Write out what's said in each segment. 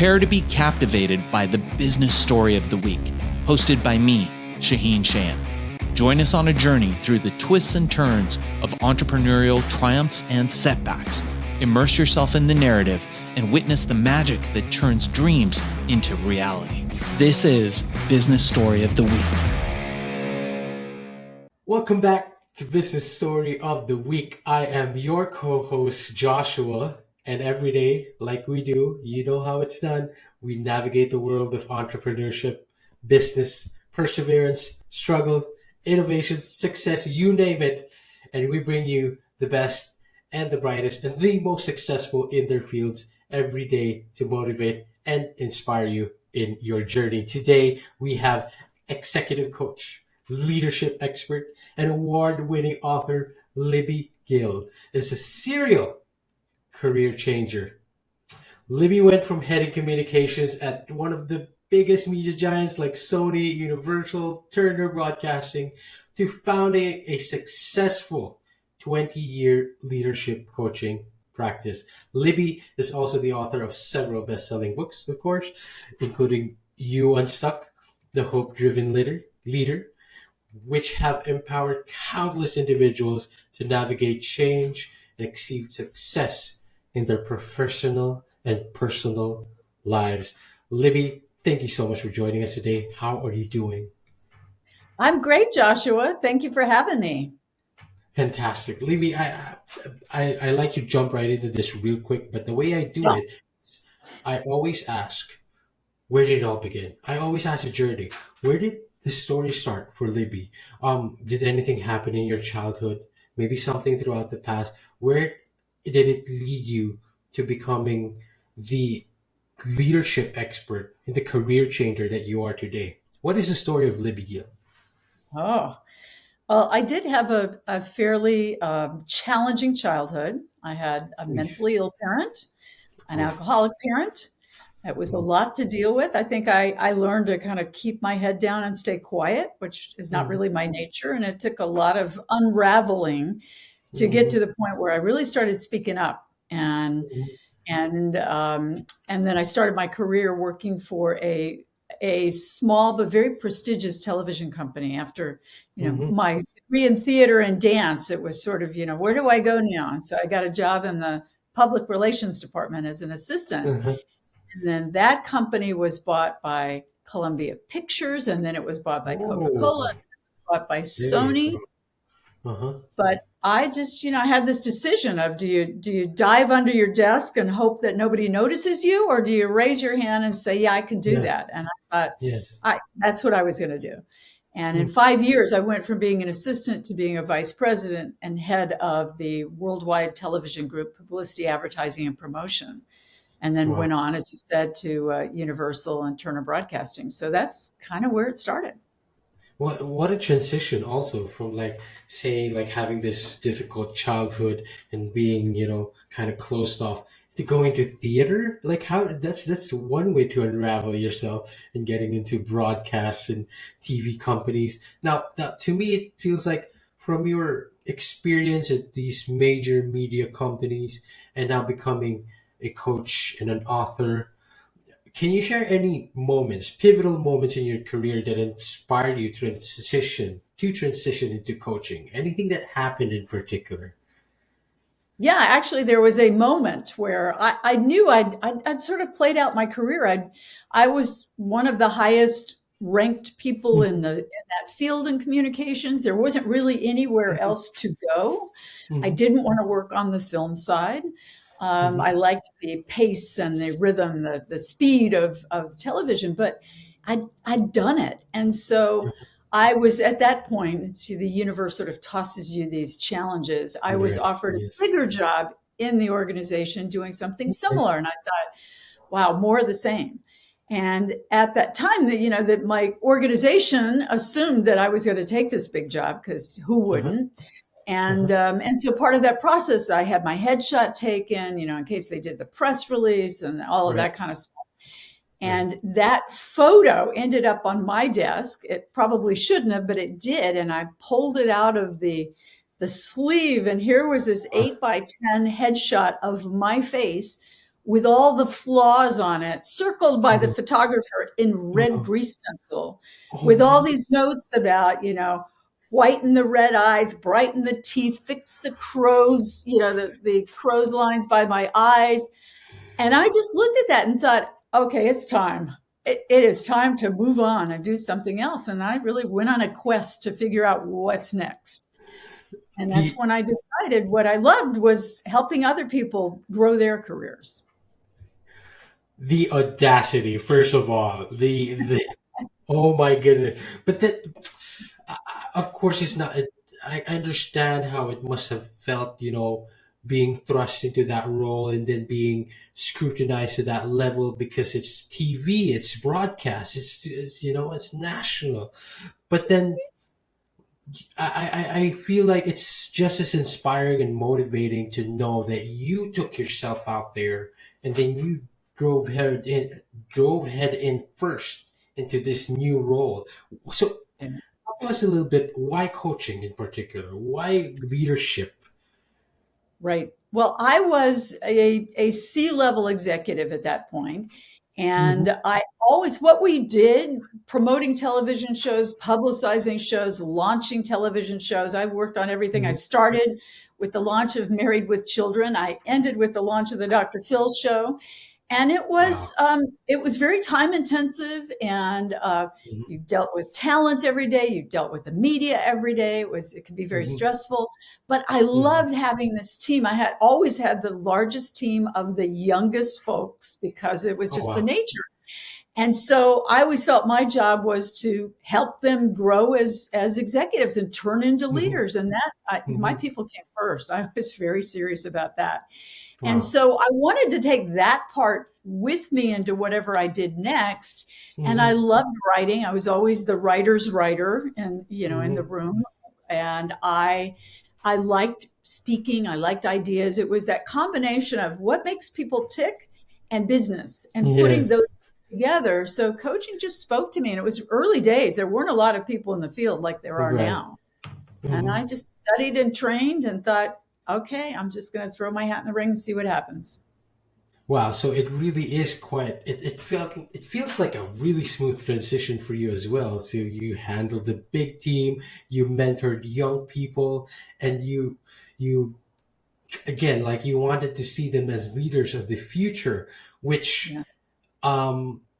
Prepare to be captivated by the business story of the week, hosted by me, Shaheen Shan. Join us on a journey through the twists and turns of entrepreneurial triumphs and setbacks. Immerse yourself in the narrative and witness the magic that turns dreams into reality. This is Business Story of the Week. Welcome back to Business Story of the Week. I am your co-host, Joshua, and every day, like we do, you know how it's done. We navigate the world of entrepreneurship, business, perseverance, struggle, innovation, success, you name it. And we bring you the best and the brightest and the most successful in their fields every day to motivate and inspire you in your journey. Today, we have executive coach, leadership expert, and award-winning author Libby Gill. Is a serial career changer. Libby went from heading communications at one of the biggest media giants like Sony, Universal, Turner Broadcasting, to founding a successful 20-year leadership coaching practice. Libby is also the author of several best-selling books, of course, including You Unstuck, The Hope-Driven Leader, which have empowered countless individuals to navigate change and achieve success in their professional and personal lives. Libby, thank you so much for joining us today. How are you doing? I'm great, Joshua. Thank you for having me. Fantastic. Libby, I like to jump right into this real quick, but the way I do it, I always ask, where did it all begin? I always ask the journey. Where did the story start for Libby? Did anything happen in your childhood? Maybe something throughout the past? Where did it lead you to becoming the leadership expert and the career changer that you are today? What is the story of Libby Gill? Oh, well, I did have a fairly challenging childhood. I had a mentally ill parent, an alcoholic parent. It was a lot to deal with. I think I learned to kind of keep my head down and stay quiet, which is not really my nature. And it took a lot of unraveling to get to the point where I really started speaking up. And then I started my career working for a small but very prestigious television company. After my degree in theater and dance, it was sort of where do I go now? And so I got a job in the public relations department as an assistant. And then that company was bought by Columbia Pictures, and then it was bought by Coca-Cola, and it was bought by Sony. But I just, I had this decision of do you dive under your desk and hope that nobody notices you, or do you raise your hand and say, yeah, I can do that? And I thought, that's what I was going to do. And in 5 years, I went from being an assistant to being a vice president and head of the worldwide television group, Publicity, Advertising, and Promotion. And then went on, as you said, to Universal and Turner Broadcasting. So that's kind of where it started. What a transition also from having this difficult childhood and being, kind of closed off to going to theater. Like how that's one way to unravel yourself and getting into broadcast and TV companies. Now to me, it feels like from your experience at these major media companies and now becoming a coach and an author, can you share any pivotal moments in your career that inspired you to transition into coaching? Anything that happened in particular? Yeah, actually, there was a moment where I knew I'd sort of played out my career. I was one of the highest ranked people in that field in communications. There wasn't really anywhere else to go. I didn't want to work on the film side. I liked the pace and the rhythm, the speed of television, but I'd done it. And so I was at that point, the universe sort of tosses you these challenges. I was offered a bigger job in the organization doing something similar. And I thought, wow, more of the same. And at that time, that my organization assumed that I was going to take this big job, because who wouldn't? And so part of that process, I had my headshot taken, in case they did the press release and all of that kind of stuff. And that photo ended up on my desk. It probably shouldn't have, but it did. And I pulled it out of the sleeve. And here was this 8x10 headshot of my face with all the flaws on it, circled by the Mhm. photographer in red Uh-huh. grease pencil, with all Oh, these notes about, whiten the red eyes, brighten the teeth, fix the crows, the crow's lines by my eyes. And I just looked at that and thought, okay, it's time. It is time to move on and do something else. And I really went on a quest to figure out what's next. And that's the when I decided what I loved was helping other people grow their careers. the audacity, first of all, the oh my goodness. But that, of course, it's not. I understand how it must have felt, being thrust into that role and then being scrutinized to that level because it's TV, it's broadcast, it's national. But then I feel like it's just as inspiring and motivating to know that you took yourself out there and then you drove head in, drove head in first into this new role. So, talk to us a little bit. Why coaching in particular? Why leadership? Right. Well, I was a C-level executive at that point, Hmm. and I always what we did, promoting television shows, publicizing shows, launching television shows. I worked on everything. I Hmm. started with the launch of Married with Children. I ended with the launch of the Dr. Phil show, and Wow. it was very time intensive, and you dealt with talent every day, you dealt with the media every day. It could be very Hmm. stressful, but I Hmm. loved having this team. I had always had the largest team of the youngest folks because it was Oh just the wow. nature. And so I always felt my job was to help them grow as executives and turn into Hmm. leaders. And that my Hmm. people came first. I was very serious about that. And Wow. so I wanted to take that part with me into whatever I did next. And I Hmm. loved writing. I was always the writer's writer and, in the Hmm. room. And I liked speaking. I liked ideas. It was that combination of what makes people tick and business and putting Yes. those together. So coaching just spoke to me, and it was early days. There weren't a lot of people in the field like there are Right. now. And Hmm. I just studied and trained and thought, okay, I'm just going to throw my hat in the ring and see what happens. Wow, so it really is quite it feels like a really smooth transition for you as well. So you handled the big team, you mentored young people, and you again, like, you wanted to see them as leaders of the future, which Yeah,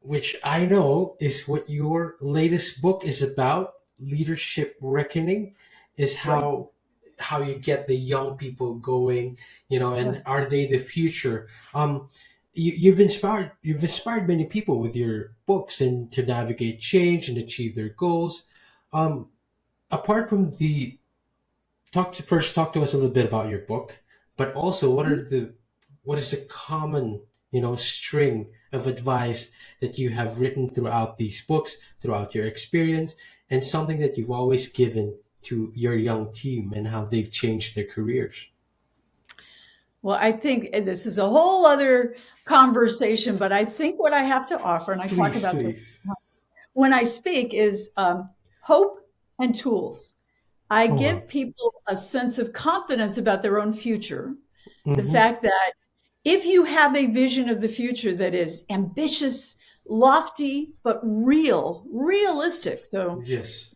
which I know is what your latest book is about. Leadership Reckoning is right, how you get the young people going, and right. are they the future? You've inspired many people with your books and to navigate change and achieve their goals. Um, Apart from the talk to us a little bit about your book, but also what is the common, string of advice that you have written throughout these books, throughout your experience, and something that you've always given to your young team and how they've changed their careers. Well, I think this is a whole other conversation, but I think what I have to offer, and I talk Please, about this please. when I speak, is hope and tools. I Oh wow. give people a sense of confidence about their own future. The Mm-hmm. fact that if you have a vision of the future that is ambitious, lofty, but realistic, so Yes.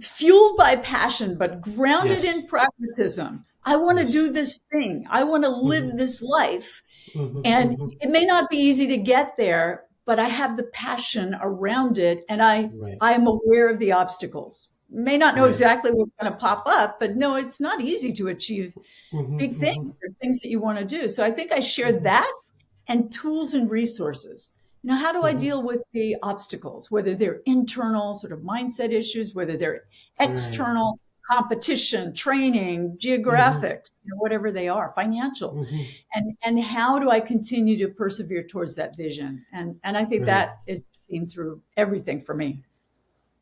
fueled by passion, but grounded Yes. in pragmatism. I want to do Yes. this thing. I want to live Mm-hmm. this life. Mm-hmm. And Mm-hmm. it may not be easy to get there, but I have the passion around it. And Right. I am aware of the obstacles. May not know Right. exactly what's going to pop up, but no, it's not easy to achieve big Mm-hmm. things Mm-hmm. or things that you want to do. So I think I share Mm-hmm. that and tools and resources. How do I Mm-hmm. deal with the obstacles, whether they're internal sort of mindset issues, whether they're Right. external competition, training, Mm-hmm. geographics, whatever they are, financial, Mm-hmm. and how do I continue to persevere towards that vision? And I think Right. that is seen through everything for me.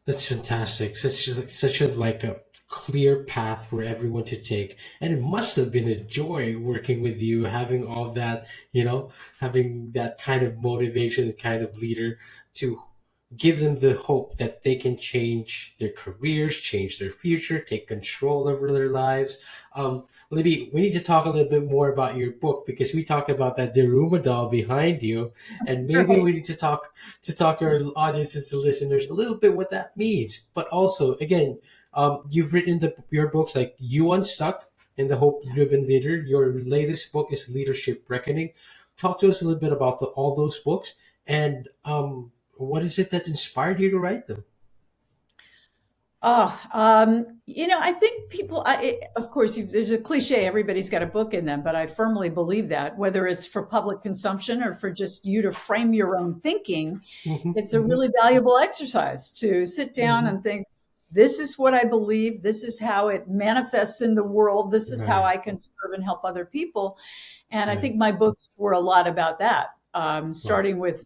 That's fantastic. Such a like a clear path for everyone to take, and it must have been a joy working with you, having all that, having that kind of motivation, kind of leader to give them the hope that they can change their careers, change their future, take control over their lives. Libby, we need to talk a little bit more about your book because we talked about that Daruma doll behind you, and maybe Right. we need to talk to our audiences, to listeners, a little bit what that means. But also, again, you've written your books like You Unstuck and The Hope Driven Leader. Your latest book is Leadership Reckoning. Talk to us a little bit about all those books and what is it that inspired you to write them? I think of course, there's a cliche, everybody's got a book in them, but I firmly believe that whether it's for public consumption or for just you to frame your own thinking, Mm-hmm, it's a mm-hmm, really valuable exercise to sit down mm-hmm. and think, this is what I believe. This is how it manifests in the world. This is how Right, I can serve and help other people. And I right. think my books were a lot about that, Wow. starting with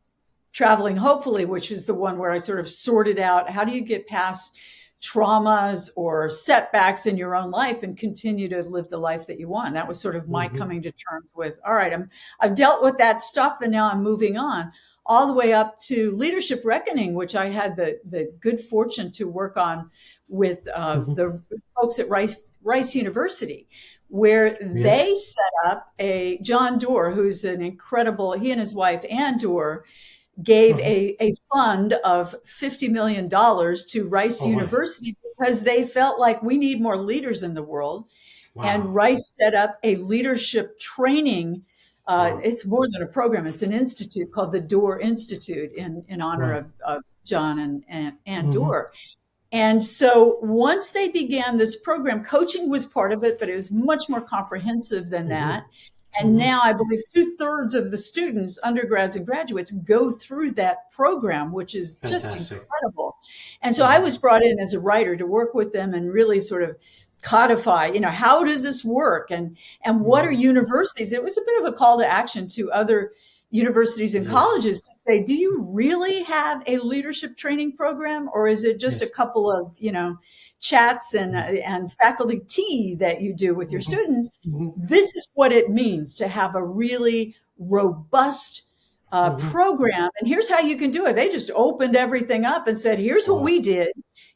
Traveling Hopefully, which is the one where I sort of sorted out how do you get past traumas or setbacks in your own life and continue to live the life that you want. That was sort of my Mm-hmm, coming to terms with, all right, I've dealt with that stuff and now I'm moving on, all the way up to Leadership Reckoning, which I had the good fortune to work on with mm-hmm. the folks at Rice University, where they Yes. set up a John Doerr, who's an incredible, he and his wife, Ann Doerr, gave Uh-huh. a fund of $50 million to Rice Oh my. University because they felt like we need more leaders in the world. And Wow. Rice set up a leadership training. Wow. It's more than a program; it's an institute called the Doerr Institute in honor Wow. of John and Mm-hmm, Doerr. And so once they began this program, coaching was part of it, but it was much more comprehensive than mm-hmm, that. And mm-hmm. now I believe two-thirds of the students, undergrads and graduates, go through that program, which is just Fantastic. incredible. And so I Mm-hmm, was brought in as a writer to work with them and really sort of codify, how does this work? And what are mm-hmm. universities? It was a bit of a call to action to other universities and Yes. colleges to say, do you really have a leadership training program, or is it just a Yes. couple of, chats and faculty tea that you do with your Mm-hmm, students? mm-hmm, This is what it means to have a really robust mm-hmm. program. And here's how you can do it. They just opened everything up and said, here's what Wow. we did.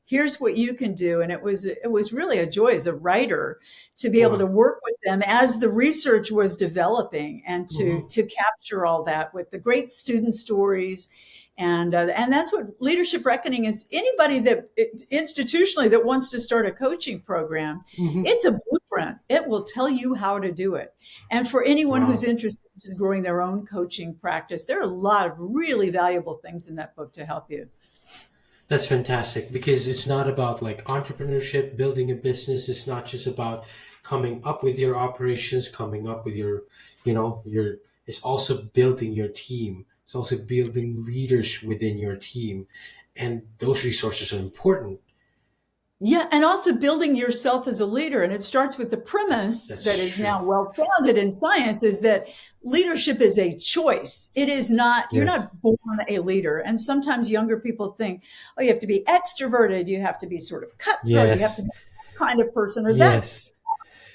Here's what you can do. And it was really a joy as a writer to be able to Wow. work with them as the research was developing and to Mm-hmm. to capture all that with the great student stories. And that's what Leadership Reckoning is. Anybody that institutionally that wants to start a coaching program, Mm-hmm. it's a blueprint. It will tell you how to do it. And for anyone who's Wow. interested in just growing their own coaching practice, there are a lot of really valuable things in that book to help you. That's fantastic because it's not about like entrepreneurship, building a business. It's not just about coming up with your operations, coming up with your, it's also building your team. It's also building leaders within your team. And those resources are important. Yeah, and also building yourself as a leader. And it starts with the premise That's that is true. now well founded in science is that leadership is a choice. It is not, you're Yes. not born a leader. And sometimes younger people think, oh, you have to be extroverted, you have to be sort of cutthroat, you have to Yes. be that kind of person or that. Yes.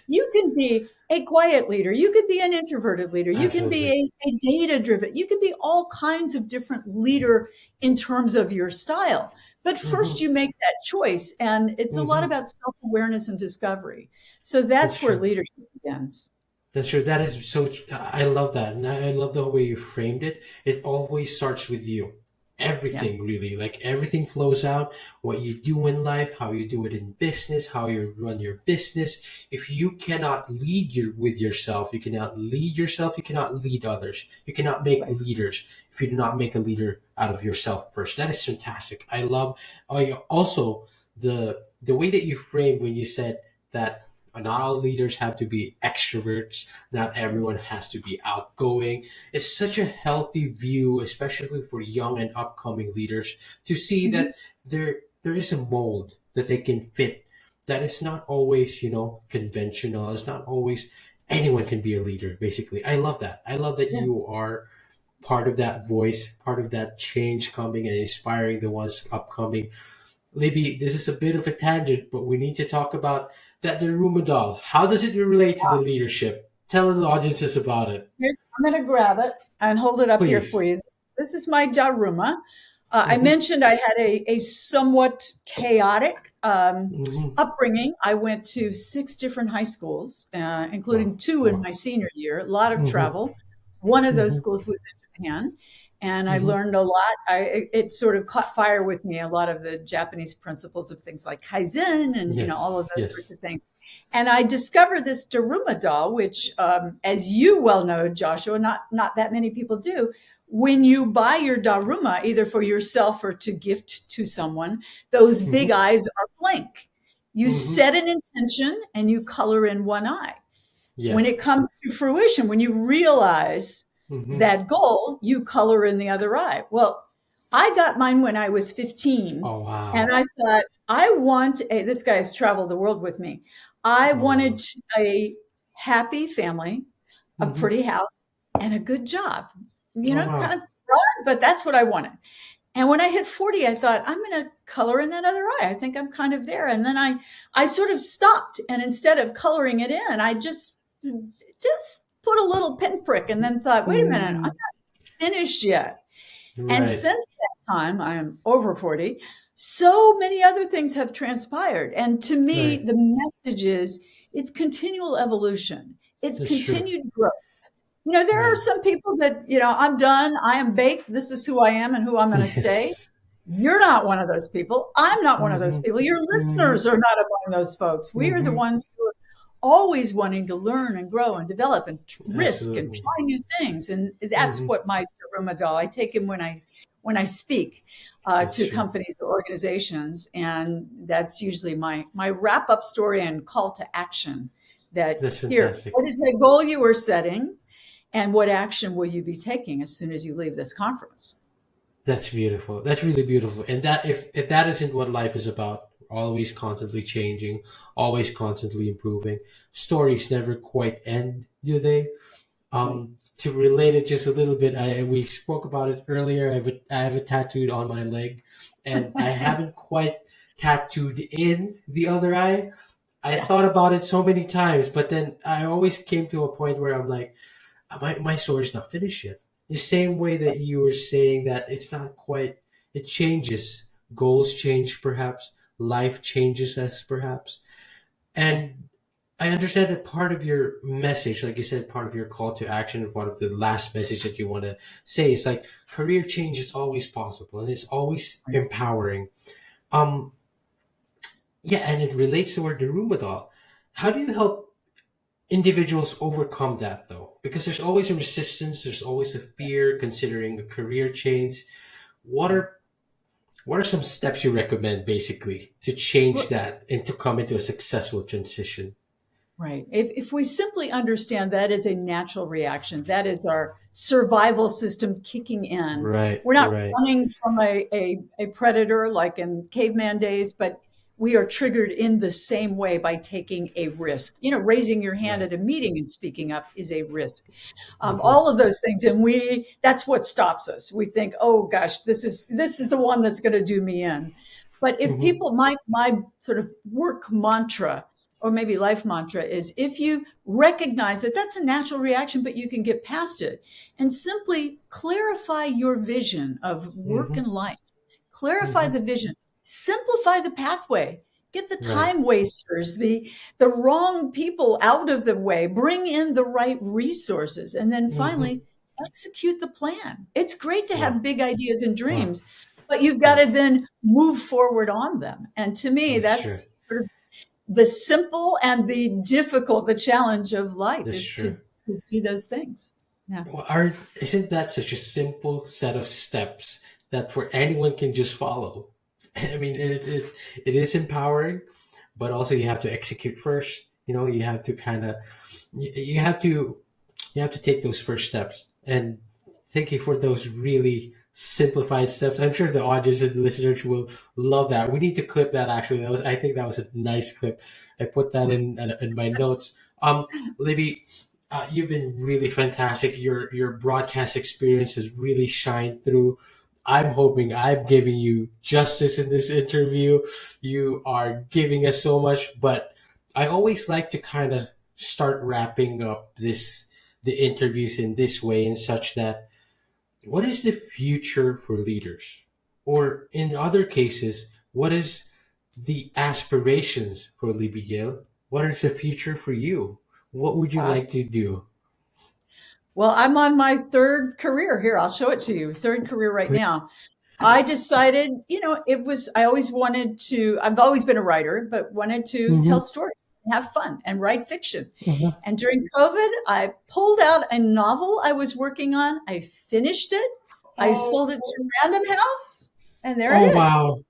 You can be a quiet leader. You could be an introverted leader. You can be Absolutely. a data driven. You could be all kinds of different leader in terms of your style. But first, Mm-hmm. you make that choice. And it's a lot Mm-hmm. about self awareness and discovery. So That's that's where true. leadership begins. That's true. That is so. I love that, and I love the way you framed it. It always starts with you. Yeah. Everything really, like everything flows out. What you do in life, how you do it in business, how you run your business. If you cannot lead with yourself, you cannot lead yourself. You cannot lead others. You cannot make Right. leaders if you do not make a leader out of yourself first. That is fantastic. I love. Also the way that you framed when you said that not all leaders have to be extroverts. Not everyone has to be outgoing. It's such a healthy view, especially for young and upcoming leaders, to see Mhm. that there is a mold that they can fit. That it's not always, conventional. It's not always anyone can be a leader, basically. I love that. I love that Yeah. you are part of that voice, part of that change coming and inspiring the ones upcoming. Libby, this is a bit of a tangent, but we need to talk about that Daruma doll. How does it relate to the leadership? Tell the audiences about it, I'm going to grab it and hold it up here for please. you. This is my Daruma. I Mm-hmm. mentioned I had a somewhat chaotic Mm-hmm. upbringing. I went to 6 different high schools, Wow. including 2 in Wow. my senior year, a lot of Mm-hmm. travel. One of those Mm-hmm. schools was in Japan, and I Mm-hmm. learned a lot. It sort of caught fire with me, a lot of the Japanese principles of things like Kaizen and, all of Yes. those sorts Yes. of things. And I discovered this Daruma doll, which, as you well know, Joshua, not that many people do. When you buy your Daruma, either for yourself or to gift to someone, those big Mm-hmm. eyes are blank. You Mm-hmm. set an intention and you color in one eye. When Yes. it comes to fruition, when you realize Mm-hmm. that goal, you color in the other eye. Well, I got mine when I was 15, Oh and wow. I thought, this guy's traveled the world with me. I Oh wanted wow. a happy family, a Mm-hmm. pretty house, and a good job. Oh It's kind wow. of broad, but that's what I wanted. And when I hit 40, I thought, I'm going to color in that other eye. I think I'm kind of there. And then I sort of stopped. And instead of coloring it in, I just put a little pinprick and then thought, wait a minute, I'm Mm, not finished yet. And right. since that time, I am over 40, so many other things have transpired. And to me, Right. the message is it's continual evolution. It's That's true. continued growth. There are Right. some people that, I'm done. I am baked. This is who I am and who I'm going to stay. Yes. You're not one of those people. I'm not one of those Mm-hmm. people. Your Mm-hmm. listeners are not among those folks. We are the Mm-hmm. ones who are always wanting to learn and grow and develop and risk and Absolutely. try new things. And that's Mm-hmm. what my Daruma doll. I take him when I speak That's to true. companies or organizations, and that's usually my wrap up story and call to action. That That's here, fantastic. what is the goal you are setting? And what action will you be taking as soon as you leave this conference? That's beautiful. That's really beautiful. And that if that isn't what life is about, always constantly changing, always constantly improving. Stories never quite end, do they? Right. To relate it just a little bit, we spoke about it earlier. I have a tattooed on my leg, and I haven't quite tattooed in the other eye. I Yeah. thought about it so many times, but then I always came to a point where I'm like, my story's not finished yet. The same way that you were saying that it's not quite, it changes. Goals change, perhaps. Life changes us, perhaps. Yeah. And I understand that part of your message, like you said, part of your call to action, part of the last message that you want to say is like career change is always possible and it's always Right. empowering. Um, yeah, and it relates to our Daruma doll. How do you help individuals overcome that though? Because there's always a resistance, there's always a fear considering a career change. What Right. are what are some steps you recommend basically to change Well, that and to come into a successful transition? right. If we simply understand that is a natural reaction, that is our survival system kicking in. Right, We're not right. running from a predator like in caveman days, but we are triggered in the same way by taking a risk. Raising your hand Right. at a meeting and speaking up is a risk. Mm-hmm. All of those things, and that's what stops us. We think, oh gosh, this is the one that's going to do me in. But if Mm-hmm. people, my sort of work mantra or maybe life mantra is, if you recognize that that's a natural reaction, but you can get past it and simply clarify your vision of work Mm-hmm. and life, clarify Mm-hmm. the vision, simplify the pathway, get the Right. time wasters, the wrong people out of the way, bring in the right resources, and then Mm-hmm. finally execute the plan. It's great to have Wow. big ideas and Wow. dreams, but you've got Wow. to then move forward on them. And to me, That's true. that's sort of the simple and the difficult, the challenge of life That's is true. to do those things. Yeah. Well, isn't that such a simple set of steps that for anyone can just follow? I mean, it is empowering, but also you have to execute first. You have to kind of, you have to take those first steps. And thank you for those really simplified steps. I'm sure the audience and listeners will love that. We need to clip that. Actually, I think that was a nice clip. I put that in my notes. Libby, you've been really fantastic. Your broadcast experience has really shined through. I'm hoping I'm giving you justice in this interview. You are giving us so much, but I always like to kind of start wrapping up the interviews in this way, in such that what is the future for leaders? Or in other cases, what is the aspirations for Libby Gill? What is the future for you? What would you Uh, like to do? well, I'm on my third career here. I'll show it to you. Third career right Please. now. I decided, I always wanted to, I've always been a writer, but wanted to Mm-hmm. tell stories, have fun, and write fiction. Mm-hmm. And during COVID, I pulled out a novel I was working on. I finished it. I Oh, sold it to Random House, and there it oh is. wow.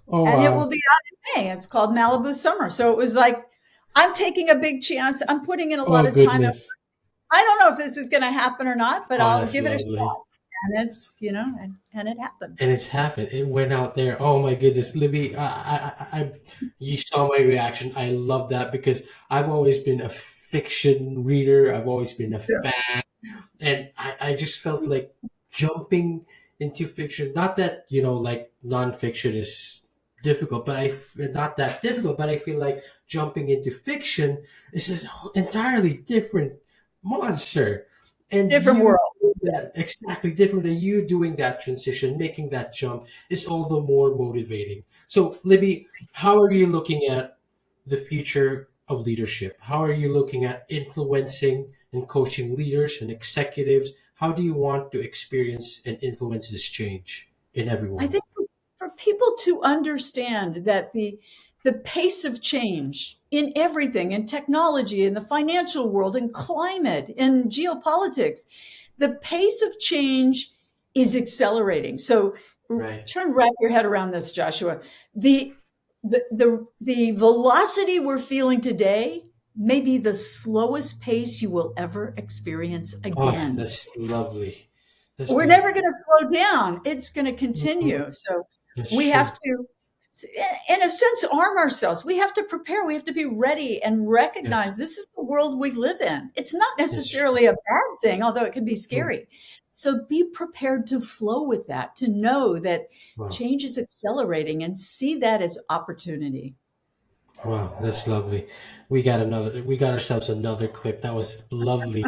Oh And it will wow. be out in May. It's called Malibu Summer. So it was like, I'm taking a big chance. I'm putting in a lot Oh of time. goodness. I don't know if this is going to happen or not, but Oh, I'll that's give it a lovely. shot. And it's, and it happened. And it's happened. It went out there. Oh my goodness, Libby! You saw my reaction. I love that because I've always been a fiction reader. I've always been a Yeah. fan, and I just felt like jumping into fiction. Not that like nonfiction is difficult, but I not that difficult. But I feel like jumping into fiction is an entirely different monster, and Different you world. that exactly different than you doing that transition, making that jump is all the more motivating. So, Libby, how are you looking at the future of leadership? How are you looking at influencing and coaching leaders and executives? How do you want to experience and influence this change in I everyone? think for people to understand that the pace of change in everything, in technology, in the financial world, in climate, in geopolitics, the pace of change is accelerating. So Right. try and wrap your head around this, Joshua. The velocity we're feeling today may be the slowest pace you will ever experience Oh, again. that's lovely. That's We're never beautiful. going to slow down. It's going to Mhm. continue. So That's we have true. to, in a sense, arm ourselves. We have to prepare. We have to be ready and recognize Yes, this is the world we live in. It's not that's true. necessarily a bad thing, although it can be Mm. scary. So be prepared to flow with that, to know that Wow. change is accelerating and see that as opportunity. Wow, that's lovely. We got ourselves another clip. That was lovely.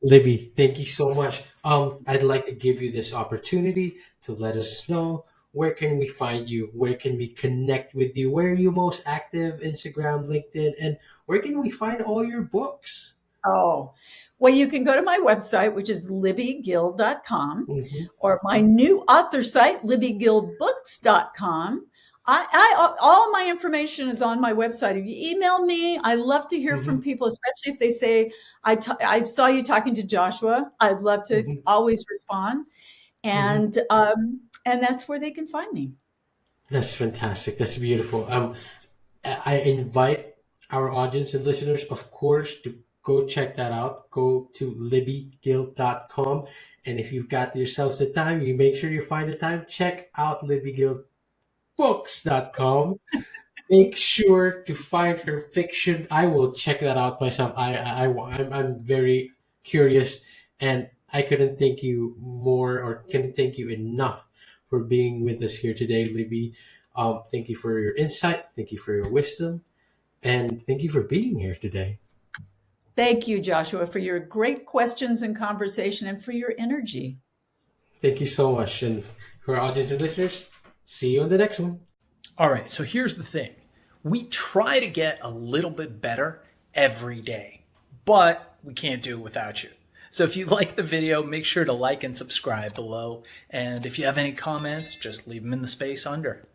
Libby, thank you so much. I'd like to give you this opportunity to let us know where can we find you? Where can we connect with you? Where are you most active? Instagram, LinkedIn, and where can we find all your books? Oh, well, you can go to my website, which is libbygill.com, Mm-hmm. or my new author site, libbygillbooks.com. All my information is on my website. If you email me, I love to hear Mm-hmm. from people, especially if they say, I saw you talking to Joshua. I'd love to Mm-hmm. always respond. Mm-hmm. And that's where they can find me. That's fantastic. That's beautiful. I invite our audience and listeners, of course, to go check that out. Go to libbygill.com. And if you've got yourselves the time, you make sure you find the time, check out libbygillbooks.com. Make sure to find her fiction. I will check that out myself. I'm very curious, and I couldn't thank you more or couldn't thank you enough for being with us here today, Libby. Thank you for your insight. Thank you for your wisdom. And thank you for being here today. Thank you, Joshua, for your great questions and conversation and for your energy. Thank you so much. And for our audience and listeners, see you on the next one. All right, so here's the thing. We try to get a little bit better every day, but we can't do it without you. So if you like the video, make sure to like and subscribe below. And if you have any comments, just leave them in the space under.